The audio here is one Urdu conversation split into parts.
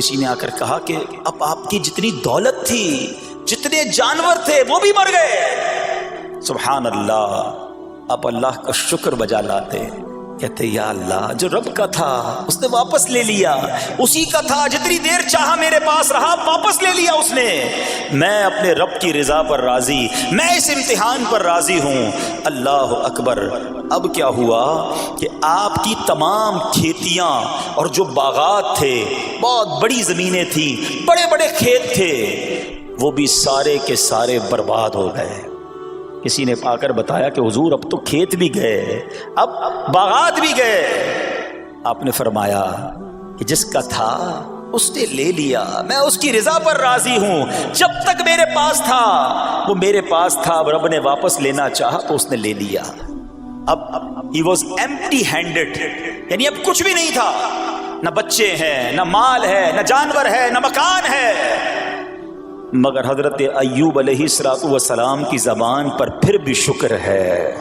کسی نے آ کر کہا کہ اب آپ کی جتنی دولت تھی، جتنے جانور تھے، وہ بھی مر گئے۔ سبحان اللہ، اب اللہ کا شکر بجا لاتے، کہتے یا اللہ جو رب کا تھا اس نے واپس لے لیا، اسی کا تھا، جتنی دیر چاہا میرے پاس رہا، واپس لے لیا اس نے۔ میں اپنے رب کی رضا پر راضی، میں اس امتحان پر راضی ہوں۔ اللہ اکبر۔ اب کیا ہوا کہ آپ کی تمام کھیتیاں اور جو باغات تھے، بہت بڑی زمینیں تھیں، بڑے بڑے کھیت تھے، وہ بھی سارے کے سارے برباد ہو گئے۔ کسی نے آ کر بتایا کہ حضور اب تو کھیت بھی گئے، اب باغات بھی گئے۔ آپ نے فرمایا کہ جس کا تھا اس نے لے لیا، میں اس کی رضا پر راضی ہوں۔ جب تک میرے پاس تھا وہ میرے پاس تھا، اب رب نے واپس لینا چاہا تو اس نے لے لیا۔ اب he was empty handed، یعنی اب کچھ بھی نہیں تھا، نہ بچے ہیں، نہ مال ہے، نہ جانور ہے، نہ مکان ہے۔ مگر حضرت ایوب علیہ السلام کی زبان پر پھر بھی شکر ہے،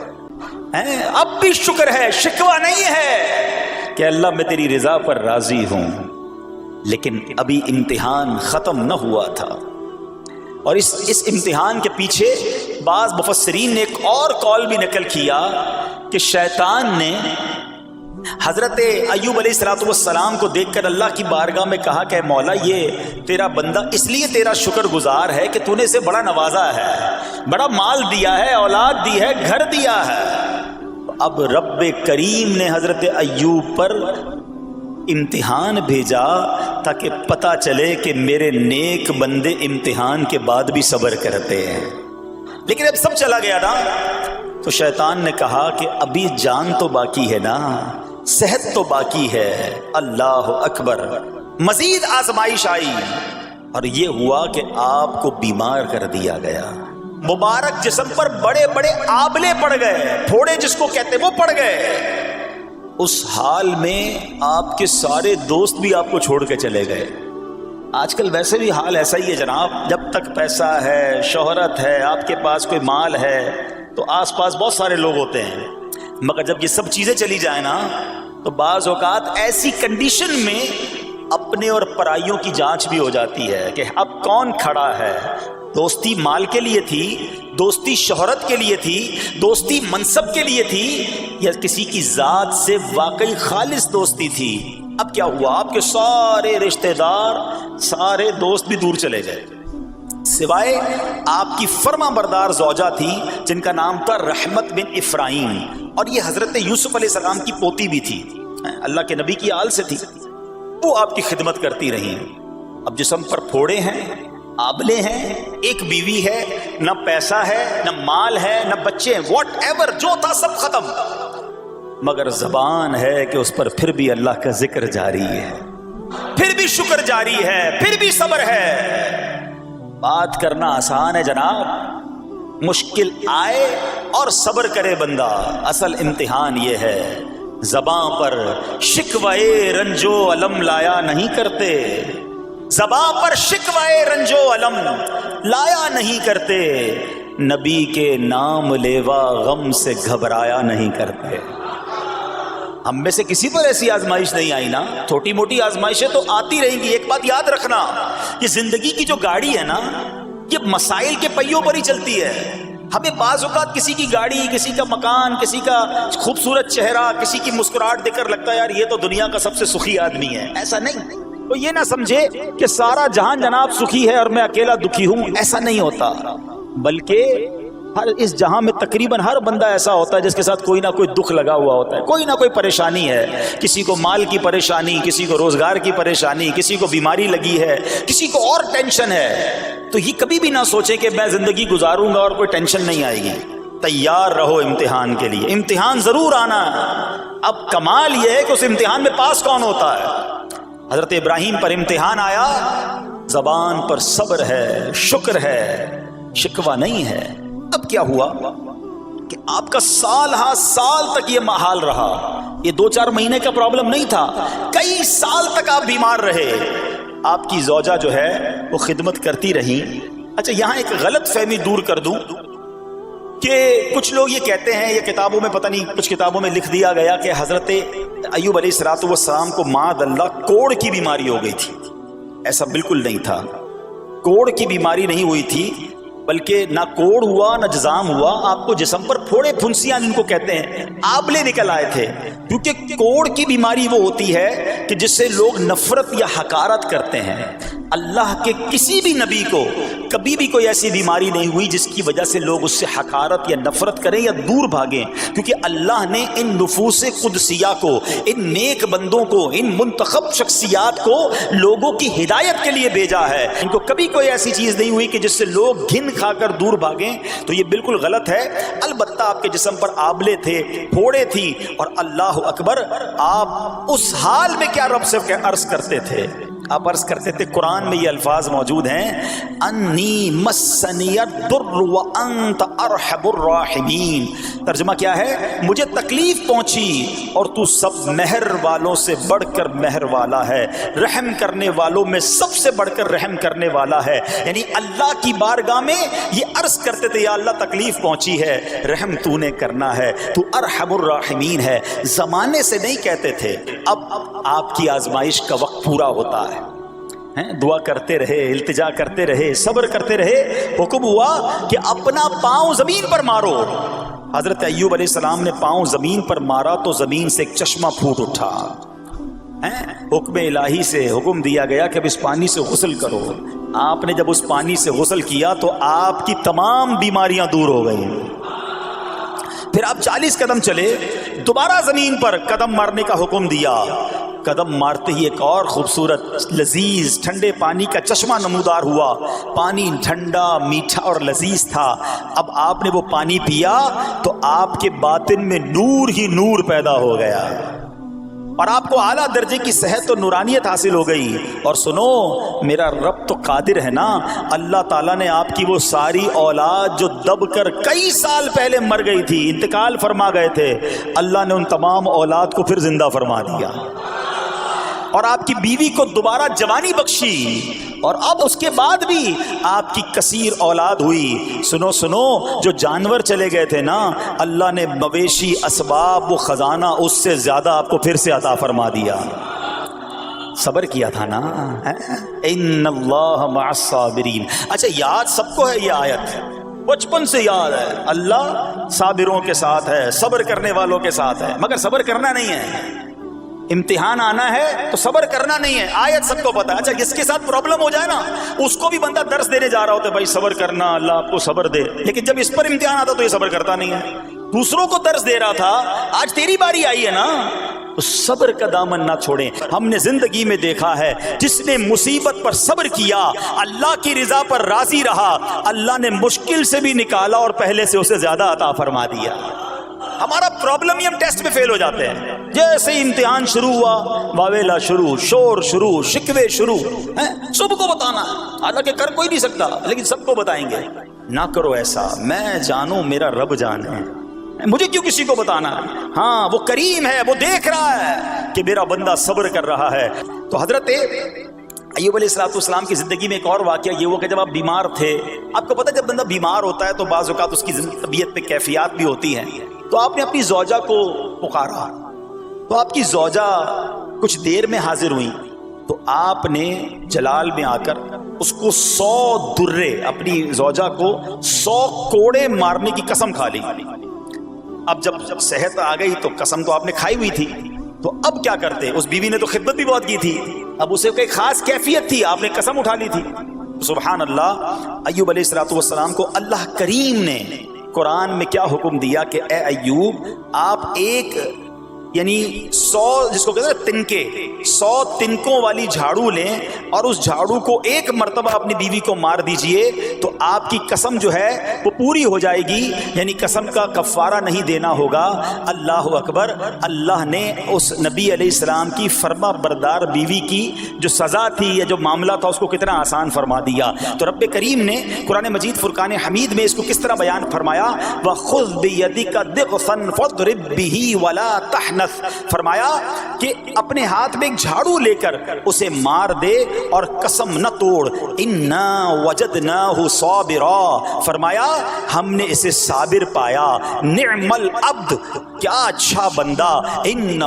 اب بھی شکر ہے، شکوہ نہیں ہے کہ اللہ میں تیری رضا پر راضی ہوں۔ لیکن ابھی امتحان ختم نہ ہوا تھا، اور اس امتحان کے پیچھے بعض مفسرین نے ایک اور قول بھی نقل کیا کہ شیطان نے حضرت ایوب علیہ السلام کو دیکھ کر اللہ کی بارگاہ میں کہا کہ مولا یہ تیرا بندہ اس لیے تیرا شکر گزار ہے کہ تو نے اسے بڑا نوازا ہے، بڑا مال دیا ہے، اولاد دی ہے، گھر دیا ہے۔ اب رب کریم نے حضرت ایوب پر امتحان بھیجا تاکہ پتہ چلے کہ میرے نیک بندے امتحان کے بعد بھی صبر کرتے ہیں۔ لیکن اب سب چلا گیا نا، تو شیطان نے کہا کہ ابھی جان تو باقی ہے نا، صحت تو باقی ہے۔ اللہ اکبر۔ مزید آزمائش آئی اور یہ ہوا کہ آپ کو بیمار کر دیا گیا، مبارک جسم پر بڑے بڑے آبلے پڑ گئے، پھوڑے جس کو کہتے وہ پڑ گئے۔ اس حال میں آپ کے سارے دوست بھی آپ کو چھوڑ کے چلے گئے۔ آج کل ویسے بھی حال ایسا ہی ہے جناب، جب تک پیسہ ہے، شہرت ہے، آپ کے پاس کوئی مال ہے تو آس پاس بہت سارے لوگ ہوتے ہیں، مگر جب یہ سب چیزیں چلی جائیں نا تو بعض اوقات ایسی کنڈیشن میں اپنے اور پرائیوں کی جانچ بھی ہو جاتی ہے کہ اب کون کھڑا ہے۔ دوستی مال کے لیے تھی، دوستی شہرت کے لیے تھی، دوستی منصب کے لیے تھی، یا کسی کی ذات سے واقعی خالص دوستی تھی؟ اب کیا ہوا؟ آپ کے سارے رشتہ دار، سارے دوست بھی دور چلے گئے، سوائے آپ کی فرما بردار زوجہ تھی جن کا نام تھا رحمت بن افراہیم، اور یہ حضرت یوسف علیہ السلام کی پوتی بھی تھی، اللہ کے نبی کی آل سے تھی، وہ آپ کی خدمت کرتی رہی۔ اب جسم پر پھوڑے ہیں، آبلے ہیں، ایک بیوی ہے، نہ پیسہ ہے، نہ مال ہے، نہ بچے ہیں، واٹ ایور جو تھا سب ختم، مگر زبان ہے کہ اس پر پھر بھی اللہ کا ذکر جاری ہے، پھر بھی شکر جاری ہے، پھر بھی صبر ہے۔ بات کرنا آسان ہے جناب، مشکل آئے اور صبر کرے بندہ، اصل امتحان یہ ہے۔ زباں پر شکوائے رنجو علم لایا نہیں کرتے، زباں پر شکوائے رنجو علم لایا نہیں کرتے، نبی کے نام لیوا غم سے گھبرایا نہیں کرتے۔ ہم میں سے کسی پر ایسی آزمائش نہیں آئی نا، چھوٹی موٹی آزمائشیں تو آتی رہیں گی۔ ایک بات یاد رکھنا، یہ زندگی کی جو گاڑی ہے نا، یہ مسائل کے پہیوں پر ہی چلتی ہے۔ ہمیں بعض اوقات کسی کی گاڑی، کسی کا مکان، کسی کا خوبصورت چہرہ، کسی کی مسکراہٹ دیکھ کر لگتا ہے یار یہ تو دنیا کا سب سے سخی آدمی ہے۔ ایسا نہیں، تو یہ نہ سمجھے کہ سارا جہان جناب سخی ہے اور میں اکیلا دکھی ہوں، ایسا نہیں ہوتا، بلکہ ہر اس جہاں میں تقریباً ہر بندہ ایسا ہوتا ہے جس کے ساتھ کوئی نہ کوئی دکھ لگا ہوا ہوتا ہے، کوئی نہ کوئی پریشانی ہے، کسی کو مال کی پریشانی، کسی کو روزگار کی پریشانی، کسی کو بیماری لگی ہے، کسی کو اور ٹینشن ہے۔ تو یہ کبھی بھی نہ سوچے کہ میں زندگی گزاروں گا اور کوئی ٹینشن نہیں آئے گی۔ تیار رہو امتحان کے لیے، امتحان ضرور آنا ہے۔ اب کمال یہ ہے کہ اس امتحان میں پاس کون ہوتا ہے۔ حضرت ابراہیم پر امتحان آیا، زبان پر صبر ہے، شکر ہے، شکوہ نہیں ہے۔ اب کیا ہوا کہ آپ کا سال ہا سال تک یہ محال رہا، یہ 2-4 مہینے کا پرابلم نہیں تھا، کئی سال تک آپ بیمار رہے۔ آپ کی زوجہ جو ہے وہ خدمت کرتی رہی۔ اچھا یہاں ایک غلط فہمی دور کر دوں کہ کچھ لوگ یہ کہتے ہیں، یہ کتابوں میں پتہ نہیں کچھ کتابوں میں لکھ دیا گیا کہ حضرت ایوب علیہ السلام کو معاذ اللہ کوڑ کی بیماری ہو گئی تھی۔ ایسا بالکل نہیں تھا. کوڑ کی بیماری نہیں ہوئی تھی، بلکہ نہ کوڑ ہوا نہ جزام ہوا. آپ کو جسم پر پھوڑے پھنسیاں جن کو کہتے ہیں آبلے نکل آئے تھے. کیونکہ کوڑ کی بیماری وہ ہوتی ہے کہ جس سے لوگ نفرت یا حقارت کرتے ہیں. اللہ کے کسی بھی نبی کو کبھی بھی کوئی ایسی بیماری نہیں ہوئی جس کی وجہ سے لوگ اس سے حقارت یا نفرت کریں یا دور بھاگیں. کیونکہ اللہ نے ان نفوس قدسیہ کو، ان نیک بندوں کو، ان منتخب شخصیات کو لوگوں کی ہدایت کے لیے بھیجا ہے. ان کو کبھی کوئی ایسی چیز نہیں ہوئی کہ جس سے لوگ گھن کھا کر دور بھاگیں. تو یہ بالکل غلط ہے. البتہ آپ کے جسم پر آبلے تھے، پھوڑے تھی، اور اللہ اکبر، آپ اس حال میں کیا رب سے عرض کرتے تھے؟ آپ عرض کرتے تھے، قرآن میں یہ الفاظ موجود ہیں، انی مسنی الضر وانت ارحم الراحمین. ترجمہ کیا ہے؟ مجھے تکلیف پہنچی اور تو سب مہر والوں سے بڑھ کر مہر والا ہے، رحم کرنے والوں میں سب سے بڑھ کر رحم کرنے والا ہے. یعنی اللہ کی بارگاہ میں یہ عرض کرتے تھے، یا اللہ تکلیف پہنچی ہے، رحم تو نے کرنا ہے، تو ارحم الراحمین ہے. زمانے سے نہیں کہتے تھے. اب آپ کی آزمائش کا وقت پورا ہوتا ہے، دعا کرتے رہے، التجا کرتے رہے، صبر کرتے رہے. حکم ہوا کہ اپنا پاؤں زمین پر مارو. حضرت ایوب علیہ السلام نے پاؤں زمین پر مارا تو زمین سے ایک چشمہ پھوٹ اٹھا. حکم الہی سے حکم دیا گیا کہ اب اس پانی سے غسل کرو. آپ نے جب اس پانی سے غسل کیا تو آپ کی تمام بیماریاں دور ہو گئی. پھر آپ 40 قدم چلے، دوبارہ زمین پر قدم مارنے کا حکم دیا. قدم مارتے ہی ایک اور خوبصورت لذیذ ٹھنڈے پانی کا چشمہ نمودار ہوا. پانی ٹھنڈا، میٹھا اور لذیذ تھا. اب آپ نے وہ پانی پیا تو آپ کے باطن میں نور ہی نور پیدا ہو گیا، اور آپ کو اعلیٰ درجے کی صحت اور نورانیت حاصل ہو گئی. اور سنو، میرا رب تو قادر ہے نا. اللہ تعالیٰ نے آپ کی وہ ساری اولاد جو دب کر کئی سال پہلے مر گئی تھی، انتقال فرما گئے تھے، اللہ نے ان تمام اولاد کو پھر زندہ فرما دیا. اور آپ کی بیوی کو دوبارہ جوانی بخشی، اور اب اس کے بعد بھی آپ کی کثیر اولاد ہوئی. سنو سنو، جو جانور چلے گئے تھے نا، اللہ نے مویشی، اسباب، وہ خزانہ اس سے زیادہ آپ کو پھر سے عطا فرما دیا. صبر کیا تھا نا. ان اللہ مع الصابرین. اچھا، یاد سب کو ہے یہ آیت، بچپن سے یاد ہے. اللہ صابروں کے ساتھ ہے، صبر کرنے والوں کے ساتھ ہے. مگر صبر کرنا نہیں ہے، امتحان آنا ہے تو صبر کرنا نہیں ہے. آیت سب کو پتا ہے. اچھا، جس کے ساتھ پرابلم ہو جائے نا، اس کو بھی بندہ درس دینے جا رہا ہوتا ہے، بھائی صبر کرنا، اللہ آپ کو صبر دے. لیکن جب اس پر امتحان آتا تو یہ صبر کرتا نہیں ہے. دوسروں کو درس دے رہا تھا، آج تیری باری آئی ہے نا، تو صبر کا دامن نہ چھوڑیں. ہم نے زندگی میں دیکھا ہے، جس نے مصیبت پر صبر کیا، اللہ کی رضا پر راضی رہا، اللہ نے مشکل سے بھی نکالا اور پہلے سے اسے زیادہ عطا فرما دیا. ہمارا پرابلم ہی ہم ٹیسٹ میں فیل ہو جاتے ہیں. جیسے امتحان شروع ہوا، واویلا شروع، شور شروع، شکوے شروع. سب کو بتانا، حالانکہ کر کوئی نہیں سکتا، لیکن سب کو بتائیں گے. نہ کرو ایسا. میں جانوں، میرا رب جانے، مجھے کیوں کسی کو بتانا. ہاں، وہ کریم ہے، وہ دیکھ رہا ہے کہ میرا بندہ صبر کر رہا ہے. تو حضرت ایوب علیہ السلام کی زندگی میں ایک اور واقعہ یہ ہوا کہ جب آپ بیمار تھے، آپ کو پتہ ہے جب بندہ بیمار ہوتا ہے تو بعض اوقات اس کی طبیعت پہ کیفیات بھی ہوتی ہیں. تو آپ نے اپنی زوجہ کو پکارا، تو آپ کی زوجہ کچھ دیر میں حاضر ہوئی. تو آپ نے جلال میں آ کر اس کو 100 درے، اپنی زوجہ کو 100 کوڑے مارنے کی قسم کھا لی. اب جب صحت آ گئی تو قسم تو آپ نے کھائی ہوئی تھی، تو اب کیا کرتے؟ اس بیوی نے تو خدمت بھی بہت کی تھی، اب اسے کوئی خاص کیفیت تھی، آپ نے قسم اٹھا لی تھی. سبحان اللہ. ایوب علیہ السلام کو اللہ کریم نے قرآن میں کیا حکم دیا کہ اے ایوب، آپ ایک یعنی 100 جس کو کہتے ہیں تنکے 100 تنکوں والی جھاڑو لیں اور اس جھاڑو کو ایک مرتبہ اپنی بیوی کو مار دیجئے تو آپ کی قسم جو ہے وہ پوری ہو جائے گی، یعنی قسم کا کفارہ نہیں دینا ہوگا۔ اللہ اکبر۔ اللہ نے اس نبی علیہ السلام کی فرما بردار بیوی کی جو سزا تھی یا جو معاملہ تھا اس کو کتنا آسان فرما دیا۔ تو رب کریم نے قرآن مجید فرقان حمید میں اس کو کس طرح بیان فرمایا، وَخُذْ بِيَدِكَ ضِغْثًا فَاضْرِب بِهِ وَلَا تَحْنَثْ النث، فرمایا کہ اپنے ہاتھ میں ایک جھاڑو لے کر اسے مار دے اور قسم نہ توڑ، انا وجدناہ صابرا، فرمایا ہم نے اسے صابر پایا، نعم العبد، کیا اچھا بندہ، انہ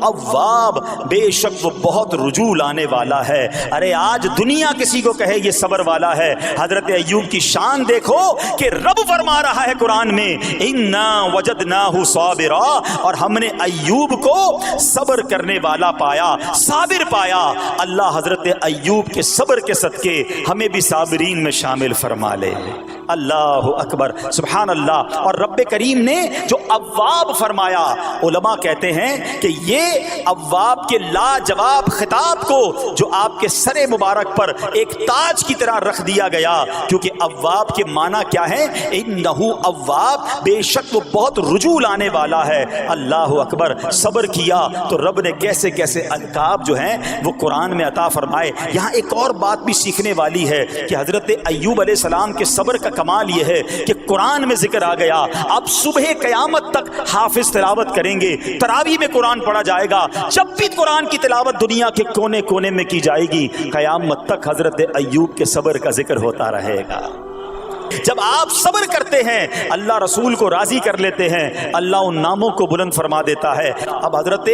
اواب، بے شک وہ بہت رجوع لانے والا ہے۔ ارے آج دنیا کسی کو کہے یہ صبر والا ہے، حضرت ایوب کی شان دیکھو کہ رب فرما رہا ہے قرآن میں انا وجدناہ صابرا، اور ہم نے ایوب کو صبر کرنے والا پایا، صابر پایا۔ اللہ حضرت ایوب کے صبر کے صدقے ہمیں بھی صابرین میں شامل فرما لے۔ اللہ اکبر، سبحان اللہ۔ اور رب کریم نے جو اواب فرمایا، علماء کہتے ہیں کہ یہ اواب کے لاجواب خطاب کو جو آپ کے سر مبارک پر ایک تاج کی طرح رکھ دیا گیا، کیونکہ اواب کے معنی کیا ہے؟ انہ اواب، بے شک وہ بہت رجوع لانے والا ہے۔ اللہ اکبر، صبر کیا تو رب نے کیسے کیسے القاب جو ہیں وہ قرآن میں عطا فرمائے۔ یہاں ایک اور بات بھی سیکھنے والی ہے کہ حضرت ایوب علیہ السلام کے صبر کا کمال یہ ہے کہ قرآن میں ذکر آ گیا، اب صبح قیامت تک حافظ تلاوت کریں گے، تراویح میں قرآن پڑھا جائے گا، جب بھی قرآن کی تلاوت دنیا کے کونے کونے میں کی جائے گی، قیامت تک حضرت ایوب کے صبر کا ذکر ہوتا رہے گا۔ جب آپ صبر کرتے ہیں اللہ رسول کو راضی کر لیتے ہیں، اللہ ان ناموں کو بلند فرما دیتا ہے۔ اب حضرت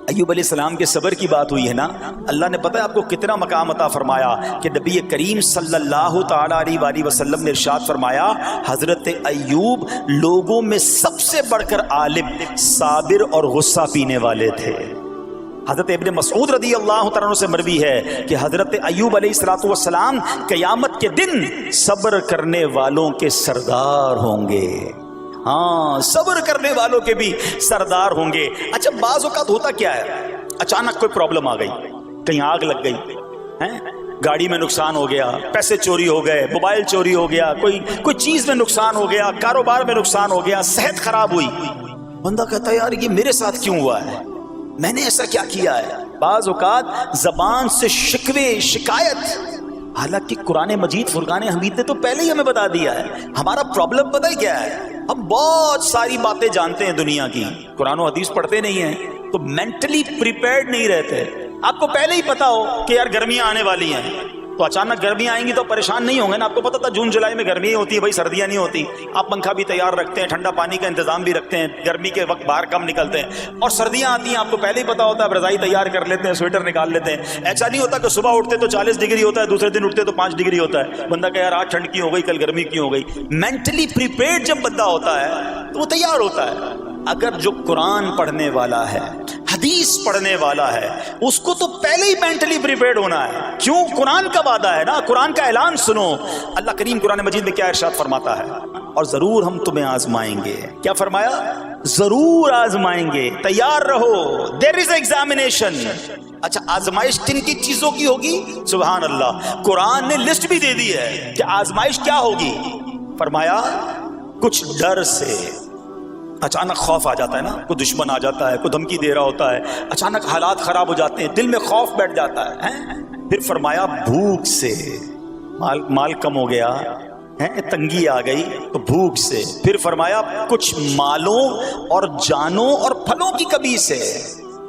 ایوب علیہ السلام کے صبر کی بات ہوئی ہے نا، اللہ نے پتہ ہے آپ کو کتنا مقام عطا فرمایا کہ نبی کریم صلی اللہ تعالی علیہ وآلہ وسلم نے ارشاد فرمایا، حضرت ایوب لوگوں میں سب سے بڑھ کر عالم، صابر اور غصہ پینے والے تھے۔ حضرت ابن مسعود رضی اللہ تعالیٰ عنہ سے مروی ہے کہ حضرت ایوب علیہ السلام قیامت کے دن صبر کرنے والوں کے سردار ہوں گے۔ ہاں، صبر کرنے والوں کے بھی سردار ہوں گے۔ اچھا، بعض اوقات ہوتا کیا ہے، اچانک کوئی پرابلم آ گئی، کہیں آگ لگ گئی، گاڑی میں نقصان ہو گیا، پیسے چوری ہو گئے، موبائل چوری ہو گیا، کوئی چیز میں نقصان ہو گیا، کاروبار میں نقصان ہو گیا، صحت خراب ہوئی، بندہ کہتا ہے یار یہ میرے ساتھ کیوں ہوا ہے، میں نے ایسا کیا کیا ہے۔ بعض اوقات زبان سے شکوے، شکایت، حالانکہ قرآن مجید فرقان حمید نے تو پہلے ہی ہمیں بتا دیا ہے ہمارا پرابلم پتہ ہے کیا ہے۔ ہم بہت ساری باتیں جانتے ہیں دنیا کی، قرآن و حدیث پڑھتے نہیں ہیں تو مینٹلی پریپیئرڈ نہیں رہتے۔ آپ کو پہلے ہی پتا ہو کہ یار گرمیاں آنے والی ہیں، تو اچانک گرمیاں آئیں گی تو پریشان نہیں ہوں گے نا۔ آپ کو پتا تھا جون جولائی میں گرمی ہوتی ہے، بھائی سردیاں نہیں ہوتی، آپ پنکھا بھی تیار رکھتے ہیں، ٹھنڈا پانی کا انتظام بھی رکھتے ہیں، گرمی کے وقت باہر کم نکلتے ہیں، اور سردیاں آتی ہیں آپ کو پہلے ہی پتا ہوتا ہے، رضائی تیار کر لیتے ہیں، سویٹر نکال لیتے ہیں۔ ایسا نہیں ہوتا کہ صبح اٹھتے تو 40 ڈگری ہوتا ہے، دوسرے دن اٹھتے تو 5 ڈگری ہوتا ہے، بندہ کہ یار آج ٹھنڈ کی ہو گئی، کل گرمی کی ہو گئی۔ مینٹلی پریپیئرڈ جب بندہ ہوتا ہے تو وہ تیار ہوتا ہے۔ اگر جو قرآن پڑھنے والا ہے، حدیث پڑھنے والا ہے، اس کو تو پہلے ہی مینٹلی پریپیئرڈ ہونا ہے۔ کیوں؟ قرآن کا وعدہ ہے نا، قرآن کا اعلان سنو۔ اللہ کریم قرآن مجید میں کیا ارشاد فرماتا ہے؟ اور ضرور ہم تمہیں آزمائیں گے۔ کیا فرمایا؟ ضرور آزمائیں گے، تیار رہو، دیر از ایگزامینیشن۔ اچھا، آزمائش کن کی چیزوں کی ہوگی؟ سبحان اللہ، قرآن نے لسٹ بھی دے دی ہے کہ آزمائش کیا ہوگی۔ فرمایا کچھ ڈر سے، اچانک خوف آ جاتا ہے نا، کوئی دشمن آ جاتا ہے، کوئی دھمکی دے رہا ہوتا ہے، اچانک حالات خراب ہو جاتے ہیں، دل میں خوف بیٹھ جاتا ہے۔ پھر فرمایا بھوک سے، مال کم ہو گیا، تنگی آ گئی تو بھوک سے۔ پھر فرمایا کچھ مالوں اور جانوں اور پھلوں کی کمی سے،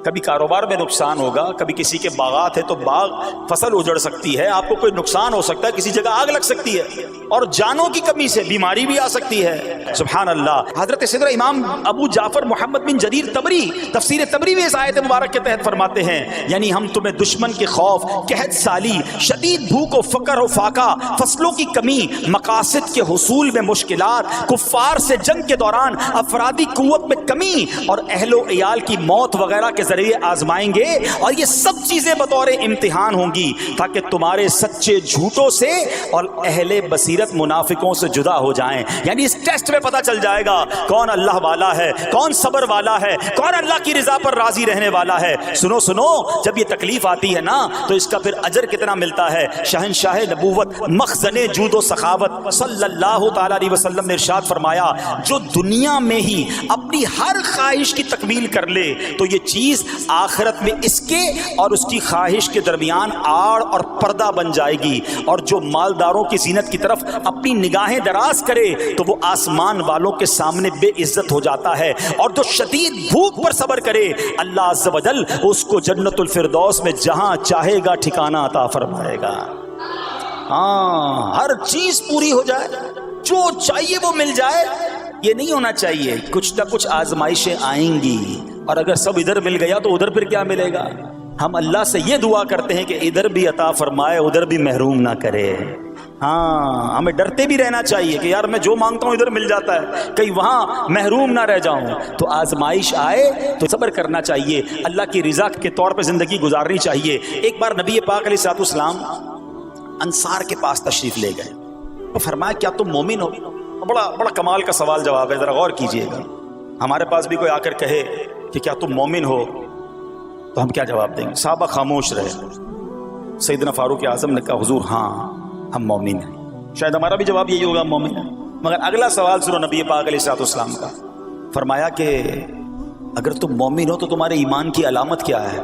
کبھی کاروبار میں نقصان ہوگا، کبھی کسی کے باغات ہے تو باغ فصل اجڑ سکتی ہے، آپ کو کوئی نقصان ہو سکتا ہے، کسی جگہ آگ لگ سکتی ہے، اور جانوں کی کمی سے بیماری بھی آ سکتی ہے۔ سبحان اللہ۔ حضرت سیدنا امام ابو جعفر محمد بن جریر طبری تفسیر طبری میں اس آیت مبارک کے تحت فرماتے ہیں، یعنی ہم تمہیں دشمن کے خوف، قحط سالی، شدید بھوک و فقر و فاقہ، فصلوں کی کمی، مقاصد کے حصول میں مشکلات، کفار سے جنگ کے دوران افرادی قوت میں کمی اور اہل و عیال کی موت وغیرہ کے ذریعے آزمائیں گے، اور یہ سب چیزیں بطور امتحان ہوں گی تاکہ تمہارے سچے جھوٹوں سے اور اہل بصیرت منافقوں سے جدا ہو جائیں۔ یعنی اس ٹیسٹ میں پتہ چل جائے گا کون اللہ والا ہے، کون صبر والا ہے، کون اللہ کی رضا پر راضی رہنے والا ہے۔ سنو سنو، جب یہ تکلیف آتی ہے نا تو اس کا پھر اجر کتنا ملتا ہے۔ شہنشاہ نبوت، مخزن جود و سخاوت صلی اللہ تعالی علیہ وسلم نے ارشاد فرمایا، جو دنیا میں ہی اپنی ہر خواہش کی تکمیل کر لے تو یہ چیز چیز آخرت میں اس کے اور اس کی خواہش کے درمیان آڑ اور پردہ بن جائے گی. اور جو مالداروں کی زینت کی طرف اپنی نگاہیں دراز کرے تو وہ آسمان والوں کے سامنے بے عزت ہو جاتا ہے. اور جو شدید بھوک پر صبر کرے اللہ عز و جل اس کو جنت الفردوس میں جہاں چاہے گا ٹھکانہ عطا فرمائے گا. ہاں، ہر چیز پوری ہو جائے، جو چاہیے وہ مل جائے، یہ نہیں ہونا چاہیے. کچھ نہ کچھ آزمائشیں آئیں گی، اور اگر سب ادھر مل گیا تو ادھر پھر کیا ملے گا؟ ہم اللہ سے یہ دعا کرتے ہیں کہ ادھر بھی عطا فرمائے، ادھر بھی محروم نہ کرے. ہاں، ہمیں ڈرتے بھی رہنا چاہیے کہ یار میں جو مانگتا ہوں ادھر مل جاتا ہے، کہیں وہاں محروم نہ رہ جاؤں. تو آزمائش آئے تو صبر کرنا چاہیے، اللہ کی رضا کے طور پہ زندگی گزارنی چاہیے. ایک بار نبی پاک علیہ الصلوۃ والسلام انصار کے پاس تشریف لے گئے تو فرمایا کیا تم مومن ہو؟ بڑا کمال کا سوال جواب ہے، ذرا غور کیجئے گا. ہمارے پاس بھی کوئی آ کر کہے کہ کیا تم مومن ہو تو ہم کیا جواب دیں گے؟ صحابہ خاموش رہے. سیدنا فاروق اعظم نے کہا حضور ہاں ہم مومن ہیں. شاید ہمارا بھی جواب یہی ہوگا، ہم مومن ہیں. مگر اگلا سوال سنو نبی پاک علیہ الصلوۃ والسلام کا. فرمایا کہ اگر تم مومن ہو تو تمہارے ایمان کی علامت کیا ہے؟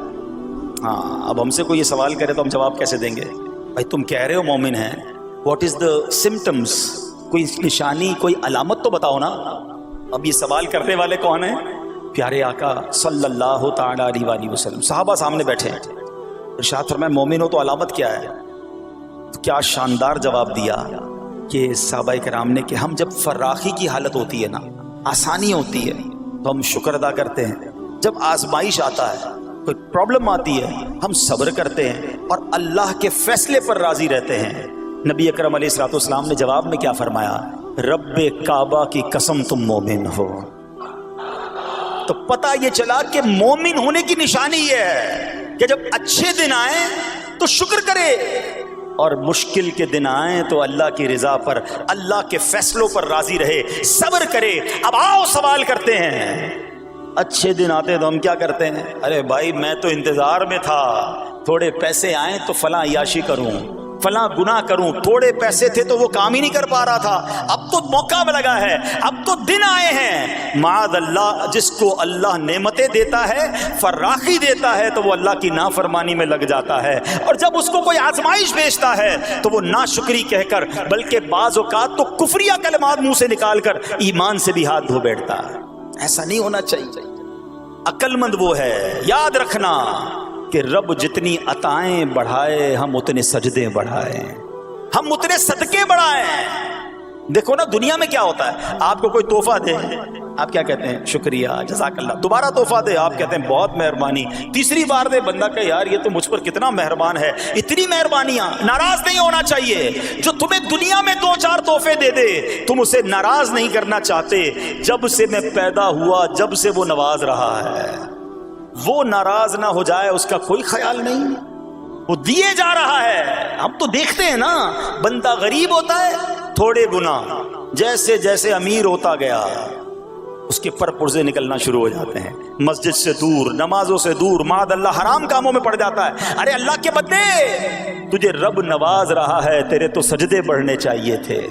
ہاں، اب ہم سے کوئی یہ سوال کرے تو ہم جواب کیسے دیں گے؟ بھائی تم کہہ رہے ہو مومن ہیں، واٹ از دا سمٹمز؟ کوئی نشانی، کوئی علامت تو بتاؤ نا. اب یہ سوال کرنے والے کون ہیں؟ پیارے آقا صلی اللہ تعالی علیہ وآلہ وسلم. صحابہ سامنے بیٹھے ہیں. ارشاد فرمایا مومن ہو تو علامت کیا ہے؟ کیا شاندار جواب دیا کہ صحابہ کرام نے کہ ہم جب فراخی کی حالت ہوتی ہے نا، آسانی ہوتی ہے تو ہم شکر ادا کرتے ہیں. جب آزمائش آتا ہے، کوئی پرابلم آتی ہے، ہم صبر کرتے ہیں اور اللہ کے فیصلے پر راضی رہتے ہیں. نبی اکرم علیہ الصلوۃ والسلام نے جواب میں کیا فرمایا؟ رب کعبہ کی قسم تم مومن ہو. تو پتہ یہ چلا کہ مومن ہونے کی نشانی یہ ہے کہ جب اچھے دن آئیں تو شکر کرے، اور مشکل کے دن آئیں تو اللہ کی رضا پر، اللہ کے فیصلوں پر راضی رہے، صبر کرے. اب آؤ سوال کرتے ہیں. اچھے دن آتے تو ہم کیا کرتے ہیں؟ ارے بھائی میں تو انتظار میں تھا، تھوڑے پیسے آئیں تو فلاں عیاشی کروں، فلاں گناہ کروں. تھوڑے پیسے تھے تو وہ کام ہی نہیں کر پا رہا تھا، اب تو موقع لگا ہے، اب تو دن آئے ہیں. معاذ اللہ، جس کو اللہ نعمتیں دیتا ہے، فراخی دیتا ہے، تو وہ اللہ کی نافرمانی میں لگ جاتا ہے. اور جب اس کو کوئی آزمائش بھیجتا ہے تو وہ ناشکری کہہ کر، بلکہ بعض اوقات تو کفریہ کلمات منہ سے نکال کر ایمان سے بھی ہاتھ دھو بیٹھتا ہے. ایسا نہیں ہونا چاہیے. عقل مند وہ ہے، یاد رکھنا کہ رب جتنی عطائیں بڑھائے ہم اتنے سجدے بڑھائیں، ہم اتنے صدقے بڑھائیں. دیکھو نا دنیا میں کیا ہوتا ہے، آپ کو کوئی تحفہ دے، آپ کیا کہتے ہیں؟ شکریہ، جزاک اللہ. دوبارہ تحفہ دے، آپ کہتے ہیں بہت مہربانی. تیسری بار دے، بندہ کہ یار یہ تو مجھ پر کتنا مہربان ہے. اتنی مہربانیاں. ناراض نہیں ہونا چاہیے. جو تمہیں دنیا میں 2-4 تحفے دے دے، تم اسے ناراض نہیں کرنا چاہتے. جب سے میں پیدا ہوا، جب سے وہ نواز رہا ہے، وہ ناراض نہ ہو جائے اس کا کوئی خیال نہیں. وہ دیے جا رہا ہے. ہم تو دیکھتے ہیں نا، بندہ غریب ہوتا ہے، تھوڑے گناہ، جیسے جیسے امیر ہوتا گیا اس کے پر پرزے نکلنا شروع ہو جاتے ہیں. مسجد سے دور، نمازوں سے دور، معاذ اللہ حرام کاموں میں پڑ جاتا ہے. ارے اللہ کے بندے، تجھے رب نواز رہا ہے، تیرے تو سجدے بڑھنے چاہیے تھے.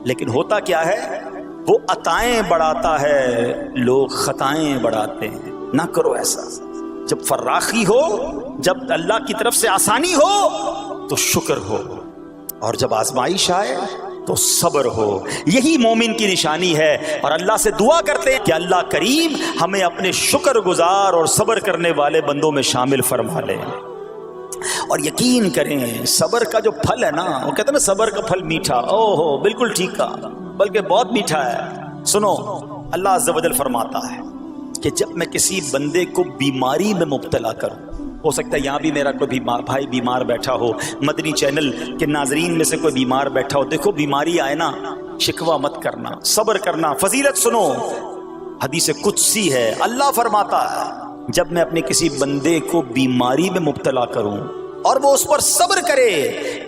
لیکن ہوتا کیا ہے، وہ عطائیں بڑھاتا ہے، لوگ خطائیں بڑھاتے ہیں. نہ کرو ایسا. جب فراخی ہو، جب اللہ کی طرف سے آسانی ہو تو شکر ہو، اور جب آزمائش آئے تو صبر ہو. یہی مومن کی نشانی ہے. اور اللہ سے دعا کرتے ہیں کہ اللہ کریم ہمیں اپنے شکر گزار اور صبر کرنے والے بندوں میں شامل فرما لے. اور یقین کریں صبر کا جو پھل ہے نا، وہ کہتے ہیں نا صبر کا پھل میٹھا. او ہو، بالکل ٹھیک کہا، بلکہ بہت میٹھا ہے. سنو، اللہ عز و جل فرماتا ہے کہ جب میں کسی بندے کو بیماری میں مبتلا کروں، ہو سکتا ہے یہاں بھی میرا کوئی بھائی بیمار بیٹھا ہو، مدنی چینل کے ناظرین میں سے کوئی بیمار بیٹھا ہو. دیکھو بیماری آئے نا، شکوہ مت کرنا، صبر کرنا. فضیلت سنو، حدیث قدسی ہے، اللہ فرماتا ہے جب میں اپنے کسی بندے کو بیماری میں مبتلا کروں اور وہ اس پر صبر کرے،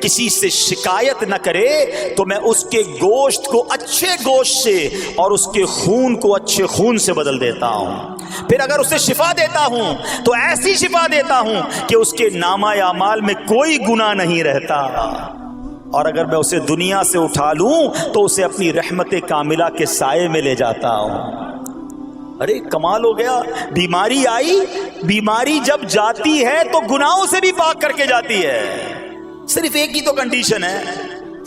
کسی سے شکایت نہ کرے، تو میں اس کے گوشت کو اچھے گوشت سے اور اس کے خون کو اچھے خون سے بدل دیتا ہوں. پھر اگر اسے شفا دیتا ہوں تو ایسی شفا دیتا ہوں کہ اس کے نامہ اعمال میں کوئی گناہ نہیں رہتا. اور اگر میں اسے دنیا سے اٹھا لوں تو اسے اپنی رحمت کاملہ کے سائے میں لے جاتا ہوں. ارے کمال ہو گیا، بیماری آئی، بیماری جب جاتی ہے تو گناہوں سے بھی پاک کر کے جاتی ہے، صرف ایک ہی تو کنڈیشن ہے،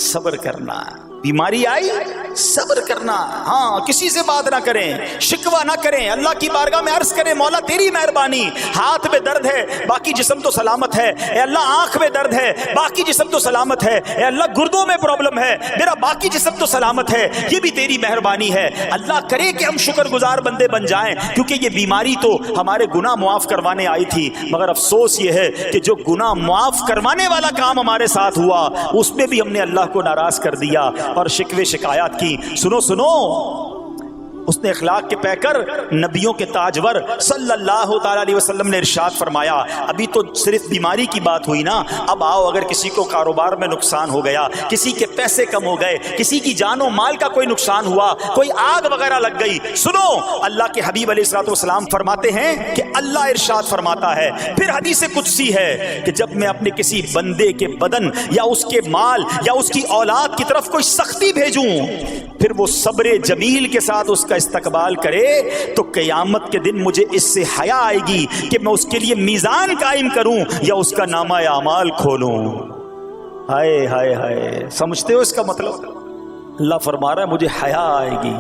صبر کرنا۔ بیماری آئی صبر کرنا، ہاں کسی سے بات نہ کریں، شکوہ نہ کریں، اللہ کی بارگاہ میں عرض کریں مولا تیری مہربانی، ہاتھ میں درد ہے باقی جسم تو سلامت ہے، اے اللہ آنکھ میں درد ہے باقی جسم تو سلامت ہے، اے اللہ گردوں میں پرابلم ہے میرا باقی جسم تو سلامت ہے، یہ بھی تیری مہربانی ہے۔ اللہ کرے کہ ہم شکر گزار بندے بن جائیں، کیونکہ یہ بیماری تو ہمارے گناہ معاف کروانے آئی تھی، مگر افسوس یہ ہے کہ جو گناہ معاف کروانے والا کام ہمارے ساتھ ہوا اس میں بھی ہم نے اللہ کو ناراض کر دیا اور شکوے شکایات کی۔ سنو سنو، اس نے اخلاق کے پیکر نبیوں کے تاجور صلی اللہ تعالی علیہ وسلم نے ارشاد فرمایا، ابھی تو صرف بیماری کی بات ہوئی نا، اب آؤ اگر کسی کو کاروبار میں نقصان ہو گیا، کسی کے پیسے کم ہو گئے، کسی کی جان و مال کا کوئی نقصان ہوا، کوئی آگ وغیرہ لگ گئی، سنو اللہ کے حبیب علیہ الصلوۃ والسلام فرماتے ہیں کہ اللہ ارشاد فرماتا ہے، پھر حدیث قدسی ہے کہ جب میں اپنے کسی بندے کے بدن یا اس کے مال یا اس کی اولاد کی طرف کوئی سختی بھیجوں، پھر وہ صبر جمیل کے ساتھ اس کا استقبال کرے تو قیامت کے دن مجھے اس سے حیا آئے گی کہ میں اس کے لیے میزان قائم کروں یا اس کا نامہ اعمال کھولوں۔ ہائے ہائے ہائے، سمجھتے ہو اس کا مطلب؟ اللہ فرما رہا ہے مجھے حیا آئے گی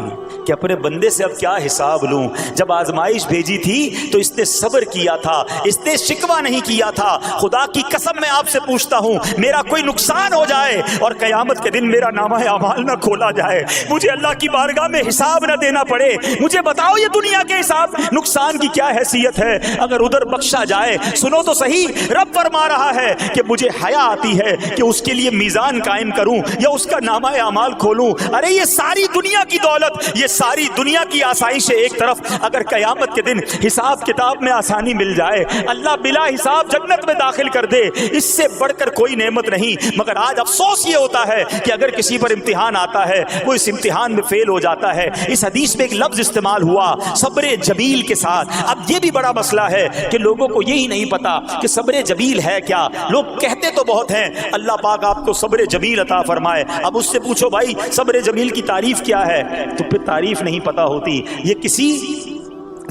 کہ اپنے بندے سے اب کیا حساب لوں۔ جب آزمائش بھیجی تھی تو اس نے صبر کیا تھا، اس نے شکوہ نہیں کیا تھا۔ خدا کی قسم میں آپ سے پوچھتا ہوں، میرا کوئی نقصان ہو جائے اور قیامت کے دن میرا نامہ اعمال نہ کھولا جائے، مجھے اللہ کی بارگاہ میں حساب نہ دینا پڑے، مجھے بتاؤ یہ دنیا کے حساب نقصان کی کیا حیثیت ہے اگر ادھر بخشا جائے۔ سنو تو صحیح، رب فرما رہا ہے کہ مجھے حیا آتی ہے کہ اس کے لیے میزان قائم کروں یا اس کا نامہ اعمال کھولوں۔ ارے یہ ساری دنیا کی دولت، یہ ساری دنیا کی آسائش ایک طرف، اگر قیامت کے دن حساب کتاب میں آسانی مل جائے، اللہ بلا حساب جنت میں داخل کر دے، اس سے بڑھ کر کوئی نعمت نہیں۔ مگر آج افسوس یہ ہوتا ہے کہ اگر کسی پر امتحان آتا ہے وہ اس امتحان میں فیل ہو جاتا ہے۔ اس حدیث میں ایک لفظ استعمال ہوا صبر جمیل کے ساتھ۔ اب یہ بھی بڑا مسئلہ ہے کہ لوگوں کو یہی نہیں پتا کہ صبر جمیل ہے کیا۔ لوگ کہتے تو بہت ہیں اللہ پاک آپ کو صبر جمیل عطا فرمائے، اب اس سے پوچھو بھائی صبر جمیل کی تعریف کیا ہے تو پھر تعریف نہیں پتا ہوتی۔ یہ کسی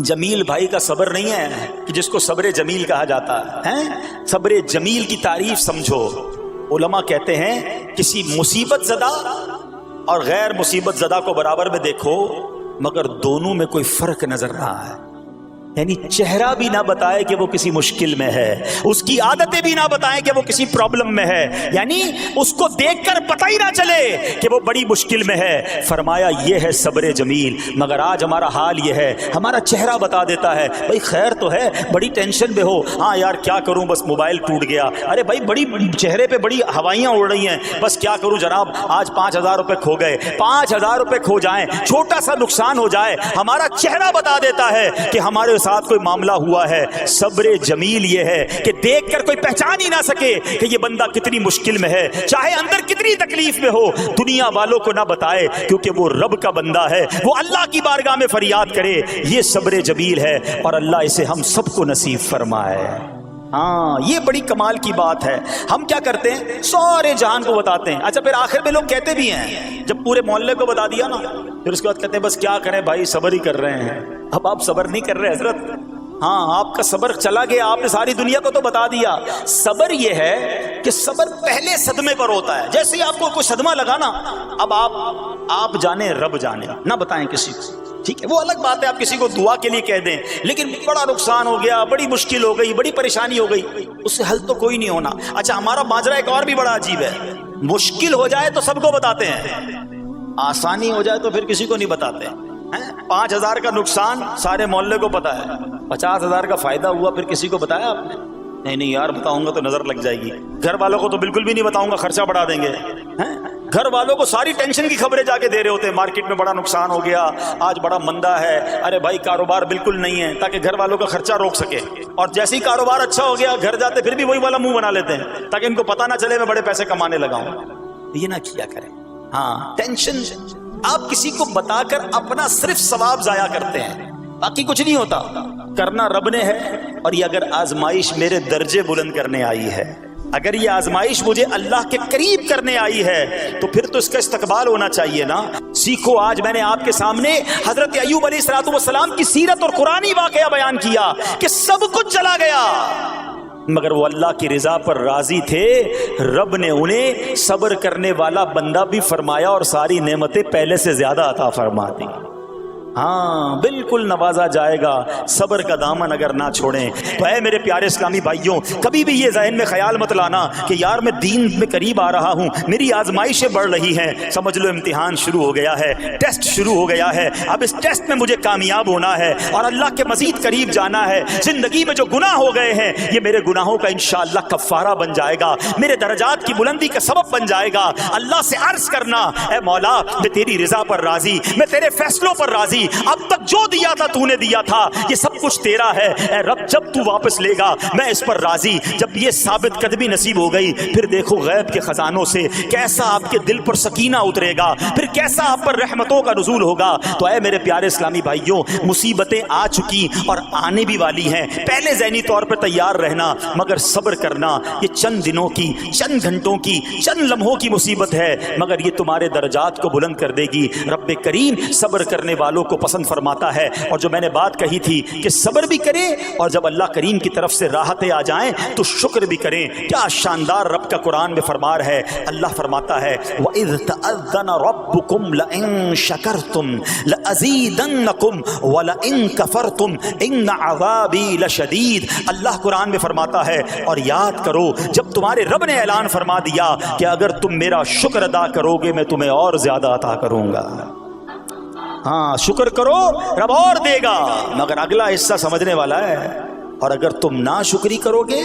جمیل بھائی کا صبر نہیں ہے کہ جس کو صبر جمیل کہا جاتا ہے۔ صبر جمیل کی تعریف سمجھو۔ علماء کہتے ہیں کسی مصیبت زدہ اور غیر مصیبت زدہ کو برابر میں دیکھو مگر دونوں میں کوئی فرق نظر نہ آئے، یعنی چہرہ بھی نہ بتائے کہ وہ کسی مشکل میں ہے، اس کی عادتیں بھی نہ بتائیں کہ وہ کسی پرابلم میں ہے، یعنی اس کو دیکھ کر پتہ ہی نہ چلے کہ وہ بڑی مشکل میں ہے۔ فرمایا یہ ہے صبر جمیل۔ مگر آج ہمارا حال یہ ہے، ہمارا چہرہ بتا دیتا ہے بھائی خیر تو ہے، بڑی ٹینشن میں ہو، ہاں یار کیا کروں بس موبائل ٹوٹ گیا، ارے بھائی بڑی چہرے پہ بڑی ہوائیاں اڑ رہی ہیں، بس کیا کروں جناب آج 5,000 روپے کھو گئے۔ 5,000 روپے کھو جائیں، چھوٹا سا نقصان ہو جائے، ہمارا چہرہ بتا دیتا ہے کہ ہمارے ساتھ کوئی معاملہ ہوا ہے۔ صبر جمیل یہ ہے کہ دیکھ کر کوئی پہچان ہی نہ سکے کہ یہ بندہ کتنی مشکل میں ہے، چاہے اندر کتنی تکلیف میں ہو، دنیا والوں کو نہ بتائے کیونکہ وہ رب کا بندہ ہے، وہ اللہ کی بارگاہ میں فریاد کرے۔ یہ صبر جمیل ہے اور اللہ اسے ہم سب کو نصیب فرمائے۔ ہاں یہ بڑی کمال کی بات ہے۔ ہم کیا کرتے ہیں سارے جہان کو بتاتے ہیں، اچھا پھر آخر میں لوگ کہتے بھی ہیں جب پورے محلے کو بتا دیا نا پھر اس کے بعد کہتے ہیں بس کیا کریں بھائی صبر ہی کر رہے ہیں۔ اب آپ صبر نہیں کر رہے حضرت، ہاں آپ کا صبر چلا گیا، آپ نے ساری دنیا کو تو بتا دیا۔ صبر یہ ہے کہ صبر پہلے صدمے پر ہوتا ہے، جیسے ہی آپ کو کوئی صدمہ لگا نا اب آپ جانے رب جانے، نہ بتائیں کسی کو، ٹھیک ہے وہ الگ بات ہے آپ کسی کو دعا کے لیے کہہ دیں، لیکن بڑا نقصان ہو گیا، بڑی مشکل ہو گئی، بڑی پریشانی ہو گئی، اس سے حل تو کوئی نہیں ہونا۔ اچھا ہمارا ماجرا ایک اور بھی بڑا عجیب ہے، مشکل ہو جائے تو سب کو بتاتے ہیں، آسانی ہو جائے تو پھر کسی کو نہیں بتاتے۔ 5,000 کا نقصان سارے محلے کو پتا ہے، 50,000 کا فائدہ ہوا پھر کسی کو بتایا آپ نے؟ نہیں یار بتاؤں گا تو نظر لگ جائے گی، گھر والوں کو تو بالکل بھی نہیں بتاؤں گا خرچہ بڑھا دیں گے۔ گھر والوں کو ساری ٹینشن کی خبریں جا کے دے رہے ہوتے ہیں، مارکیٹ میں بڑا نقصان ہو گیا، آج بڑا مندہ ہے، ارے بھائی کاروبار بالکل نہیں ہے، تاکہ گھر والوں کا خرچہ روک سکے۔ اور جیسے ہی کاروبار اچھا ہو گیا گھر جاتے پھر بھی وہی والا منہ بنا لیتے ہیں تاکہ ان کو پتہ نہ چلے میں بڑے پیسے کمانے لگا ہوں۔ یہ نہ کیا کریں۔ ہاں ٹینشن آپ کسی کو بتا کر اپنا صرف ثواب ضائع کرتے ہیں، باقی کچھ نہیں ہوتا، کرنا رب نے ہے۔ اور یہ اگر آزمائش میرے درجے بلند کرنے آئی ہے، اگر یہ آزمائش مجھے اللہ کے قریب کرنے آئی ہے تو پھر تو اس کا استقبال ہونا چاہیے نا۔ سیکھو. آج میں نے آپ کے سامنے حضرت ایوب علیہ السلام کی سیرت اور قرآنی واقعہ بیان کیا کہ سب کچھ چلا گیا مگر وہ اللہ کی رضا پر راضی تھے. رب نے انہیں صبر کرنے والا بندہ بھی فرمایا اور ساری نعمتیں پہلے سے زیادہ عطا فرما دی. ہاں بالکل نوازا جائے گا. صبر کا دامن اگر نہ چھوڑیں تو اے میرے پیارے اسلامی بھائیوں, کبھی بھی یہ ذہن میں خیال مت لانا کہ یار میں دین میں قریب آ رہا ہوں, میری آزمائشیں بڑھ رہی ہیں. سمجھ لو امتحان شروع ہو گیا ہے, ٹیسٹ شروع ہو گیا ہے. اب اس ٹیسٹ میں مجھے کامیاب ہونا ہے اور اللہ کے مزید قریب جانا ہے. زندگی میں جو گناہ ہو گئے ہیں یہ میرے گناہوں کا انشاءاللہ کفارہ بن جائے گا, میرے درجات کی بلندی کا سبب بن جائے گا. اللہ سے عرض کرنا, اے مولا میں تیری رضا پر راضی, میں تیرے فیصلوں پر راضی. اب تک جو دیا تھا تو نے دیا تھا, یہ سب کچھ تیرا ہے. اے رب جب تو واپس لے گا میں اس پر راضی. جب یہ ثابت قدمی نصیب ہو گئی پھر دیکھو غیب کے خزانوں سے کیسا آپ کے دل پر سکینہ اترے گا, پھر کیسا آپ پر رحمتوں کا نزول ہوگا. تو اے میرے پیارے اسلامی بھائیوں, مصیبتیں آ چکی اور آنے بھی والی ہیں. پہلے ذہنی طور پر تیار رہنا مگر صبر کرنا. یہ چند دنوں کی, چند گھنٹوں کی, چند لمحوں کی مصیبت ہے مگر یہ تمہارے درجات کو بلند کر دے گی. رب کریم صبر کرنے والوں کو پسند فرماتا ہے. اور جو میں نے بات کہی تھی کہ صبر بھی کریں اور جب اللہ کریم کی طرف سے راحتیں آ جائیں تو شکر بھی کریں. کیا شاندار رب کا قرآن میں فرمان ہے. اللہ فرماتا ہے وَإِذْ تَأَذَّنَ رَبُّكُمْ لَئِن شَكَرْتُمْ لَأَزِيدَنَّكُمْ وَلَئِن كَفَرْتُمْ إِنَّ عَذَابِي لَشَدِيدٌ. اللہ قرآن میں فرماتا ہے اور یاد کرو جب تمہارے رب نے اعلان فرما دیا کہ اگر تم میرا شکر ادا کرو گے میں تمہیں اور زیادہ عطا کروں گا. ہاں شکر کرو رب اور دے گا, مگر اگلا حصہ سمجھنے والا ہے. اور اگر تم ناشکری کرو گے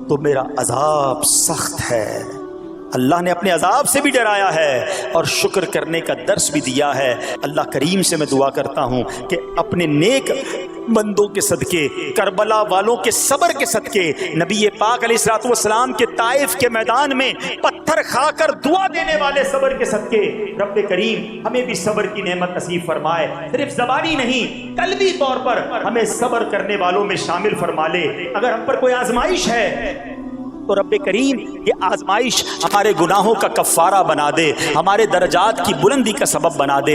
تو میرا عذاب سخت ہے. اللہ نے اپنے عذاب سے بھی ڈرایا ہے اور شکر کرنے کا درس بھی دیا ہے. اللہ کریم سے میں دعا کرتا ہوں کہ اپنے نیک بندوں کے صدقے, کربلا والوں کے صبر کے صدقے, نبی پاک علیہ الصلوۃ والسلام کے طائف کے میدان میں پتھر کھا کر دعا دینے والے صبر کے صدقے رب کریم ہمیں بھی صبر کی نعمت نصیب فرمائے. صرف زبانی نہیں قلبی طور پر ہمیں صبر کرنے والوں میں شامل فرما لے. اگر ہم پر کوئی آزمائش ہے تو رب کریم یہ آزمائش ہمارے گناہوں کا کفارہ بنا دے, ہمارے درجات کی بلندی کا سبب بنا دے.